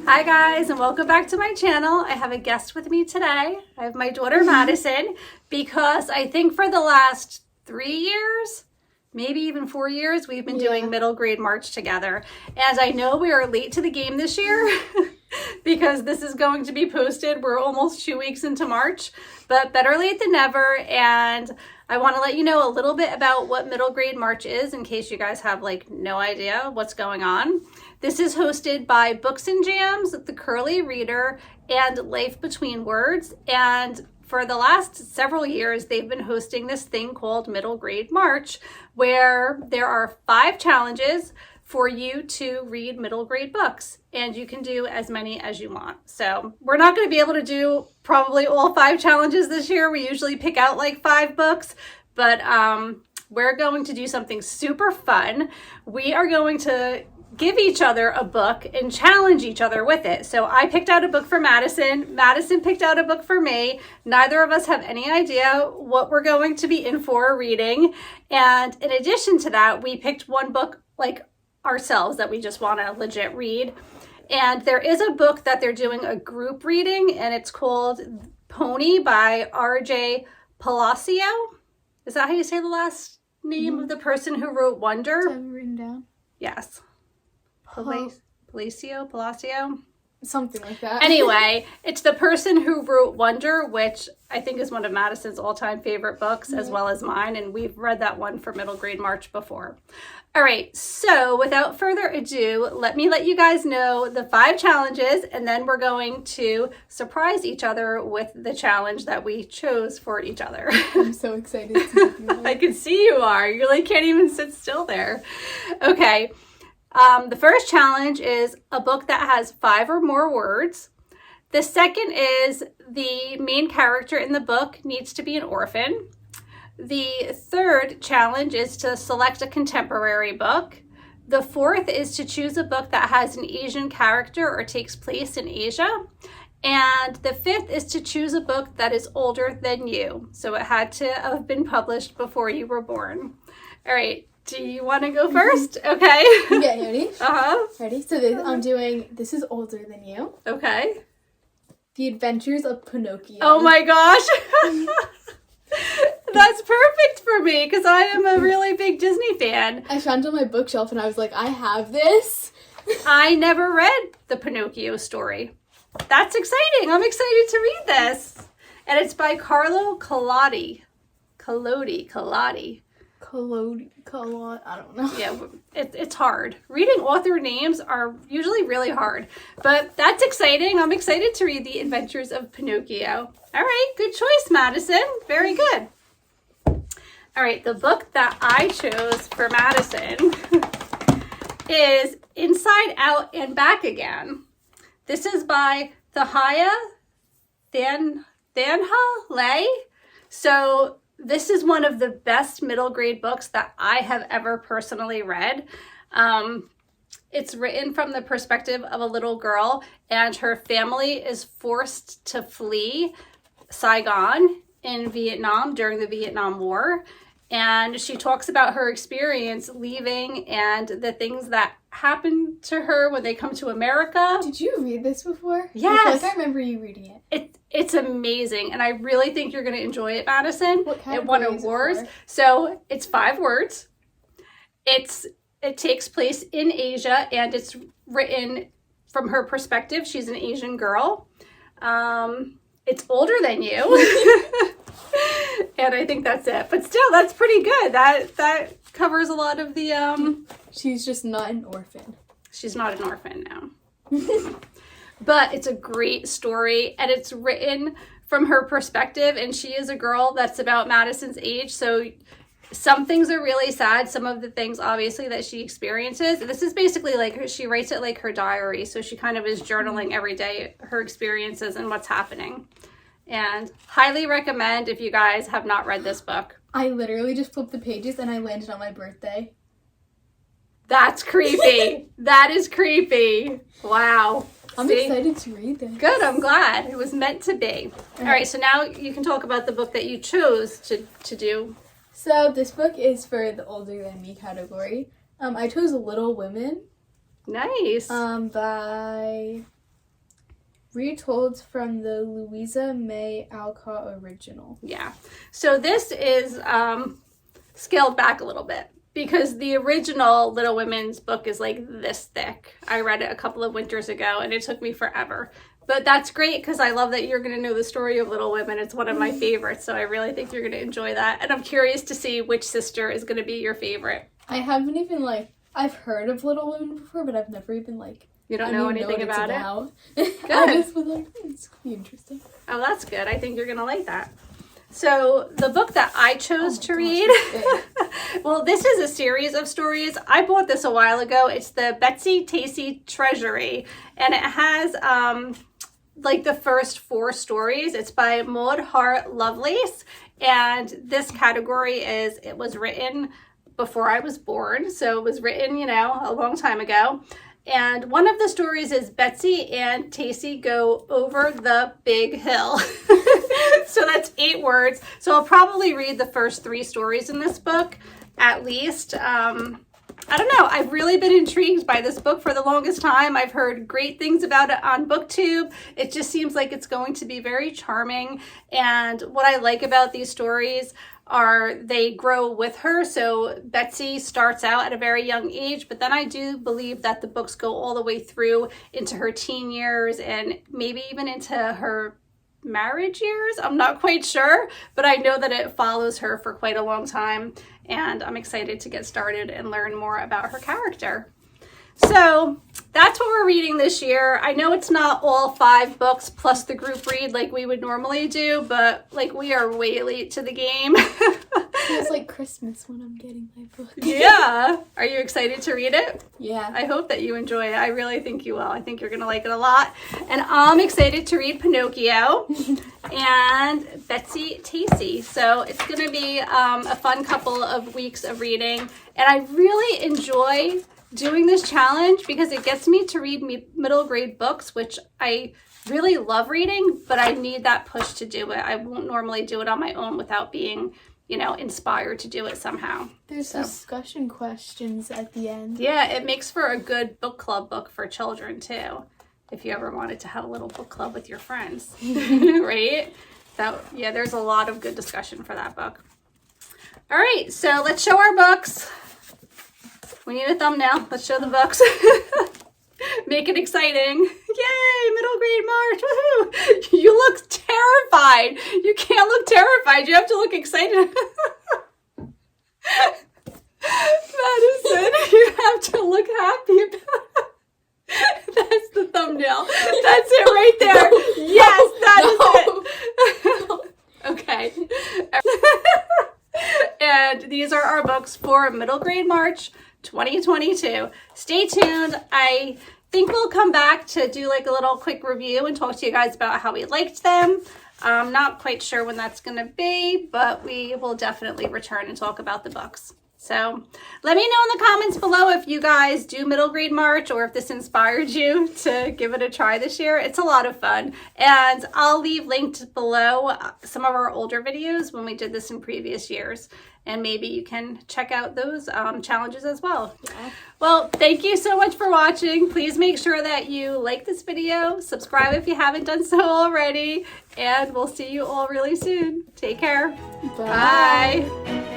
Hi guys, and welcome back to my channel. I have a guest with me today. I have my daughter Madison, because I think for the last 3 years, maybe even 4 years, we've been doing middle grade March together. And I know we are late to the game this year because this is going to be posted. We're almost 2 weeks into March, but better late than never. And I want to let you know a little bit about what middle grade March is in case you guys have no idea what's going on. This is hosted by Books and Jams, The Curly Reader, and Life Between Words. And for the last several years, they've been hosting this thing called Middle Grade March, where there are 5 challenges for you to read middle grade books, and you can do as many as you want. So we're not going to be able to do probably all 5 challenges this year. We usually pick out 5 books, but we're going to do something super fun. We are going to give each other a book and challenge each other with it. So I picked out a book for Madison. Madison picked out a book for me. Neither of us have any idea what we're going to be in for reading. And in addition to that, we picked one book ourselves that we just want to legit read. And there is a book that they're doing a group reading, and it's called Pony by R.J. Palacio. Is that how you say the last name of the person who wrote Wonder? Do I have it written down? Yes. Palacio? Something like that. Anyway, it's the person who wrote Wonder, which I think is one of Madison's all-time favorite books, as well as mine, and we've read that one for middle grade March before. All right, so without further ado, let me let you guys know the 5 challenges, and then we're going to surprise each other with the challenge that we chose for each other. I'm so excited to do that. I can see you are. You can't even sit still there. Okay. The first challenge is a book that has 5 or more words. The second is the main character in the book needs to be an orphan. The third challenge is to select a contemporary book. The fourth is to choose a book that has an Asian character or takes place in Asia. And the fifth is to choose a book that is older than you. So it had to have been published before you were born. All right. Do you want to go first? Okay. Yeah, you ready? Uh-huh. Ready? So I'm doing This Is Older Than You. Okay. The Adventures of Pinocchio. Oh my gosh. That's perfect for me because I am a really big Disney fan. I found it on my bookshelf and I was like, I have this. I never read the Pinocchio story. That's exciting. I'm excited to read this. And it's by Carlo Collodi. Collodi. I don't know. Yeah, it's hard. Reading author names are usually really hard, but that's exciting. I'm excited to read The Adventures of Pinocchio. All right, good choice, Madison. Very good. All right, the book that I chose for Madison is Inside Out and Back Again. This is by Thahaya Thanha Lay. So this is one of the best middle grade books that I have ever personally read. It's written from the perspective of a little girl, and her family is forced to flee Saigon in Vietnam during the Vietnam War. And she talks about her experience leaving and the things that happened to her when they come to America. Did you read this before? Yes. I remember you reading it. It's amazing, and I really think you're going to enjoy it, Madison. What kind it of won words awards. it for? So it's 5 words. It takes place in Asia, and it's written from her perspective. She's an Asian girl. It's older than you. And I think that's it. But still, that's pretty good. That covers a lot of the... She's just not an orphan. She's not an orphan now. But it's a great story, and it's written from her perspective, and she is a girl that's about Madison's age, so some things are really sad. Some of the things, obviously, that she experiences. This is basically she writes it like her diary, so she kind of is journaling every day her experiences and what's happening. And highly recommend if you guys have not read this book. I literally just flipped the pages and I landed on my birthday. That's creepy. That is creepy. Wow. I'm excited to read this. Good, I'm glad. It was meant to be. All right, so now you can talk about the book that you chose to do. So this book is for the older than me category. I chose Little Women. Nice. By Retold from the Louisa May Alcott original. Yeah. So this is scaled back a little bit because the original Little Women's book is like this thick. I read it a couple of winters ago and it took me forever. But that's great because I love that you're going to know the story of Little Women. It's one of my favorites, so I really think you're going to enjoy that. And I'm curious to see which sister is going to be your favorite. I haven't even, I've heard of Little Women before, but I've never even, You don't know anything about it? Good. I just was it's going to be interesting. Oh, that's good. I think you're going to like that. So the book that I chose to read, well, this is a series of stories. I bought this a while ago. It's the Betsy Treasury, and it has the first 4 stories. It's by Maud Hart Lovelace, and this category is it was written before I was born, so it was written, a long time ago. And one of the stories is Betsy and Tacy go over the big hill. So that's 8 words. So I'll probably read the first 3 stories in this book, at least. I don't know. I've really been intrigued by this book for the longest time. I've heard great things about it on BookTube. It just seems like it's going to be very charming. And what I like about these stories are they grow with her. So Betsy starts out at a very young age, but then I do believe that the books go all the way through into her teen years and maybe even into her marriage years. I'm not quite sure, but I know that it follows her for quite a long time, and I'm excited to get started and learn more about her character. So that's what we're reading this year. I know it's not all 5 books plus the group read like we would normally do, but we are way late to the game. It's like Christmas when I'm getting my book. Yeah. Are you excited to read it? Yeah. I hope that you enjoy it. I really think you will. I think you're going to like it a lot. And I'm excited to read Pinocchio and Betsy Tacy. So it's going to be a fun couple of weeks of reading. And I really enjoy doing this challenge because it gets me to read middle grade books, which I really love reading, but I need that push to do it. I won't normally do it on my own without being, inspired to do it somehow. There's discussion questions at the end. Yeah, it makes for a good book club book for children too, if you ever wanted to have a little book club with your friends, right? There's a lot of good discussion for that book. All right, so let's show our books. We need a thumbnail. Let's show the books. Make it exciting. Yay, middle grade March. Woohoo. You look terrified. You can't look terrified. You have to look excited. Madison, you have to look happy. That's the thumbnail. That's it right there. Yes, that is it. Okay. And these are our books for middle grade March 2022. Stay tuned. I think we'll come back to do a little quick review and talk to you guys about how we liked them. I'm not quite sure when that's going to be, but we will definitely return and talk about the books. So let me know in the comments below if you guys do middle grade March or if this inspired you to give it a try this year. It's a lot of fun. And I'll leave linked below some of our older videos when we did this in previous years. And maybe you can check out those challenges as well. Yeah. Well, thank you so much for watching. Please make sure that you like this video, subscribe if you haven't done so already, and we'll see you all really soon. Take care. Bye. Bye.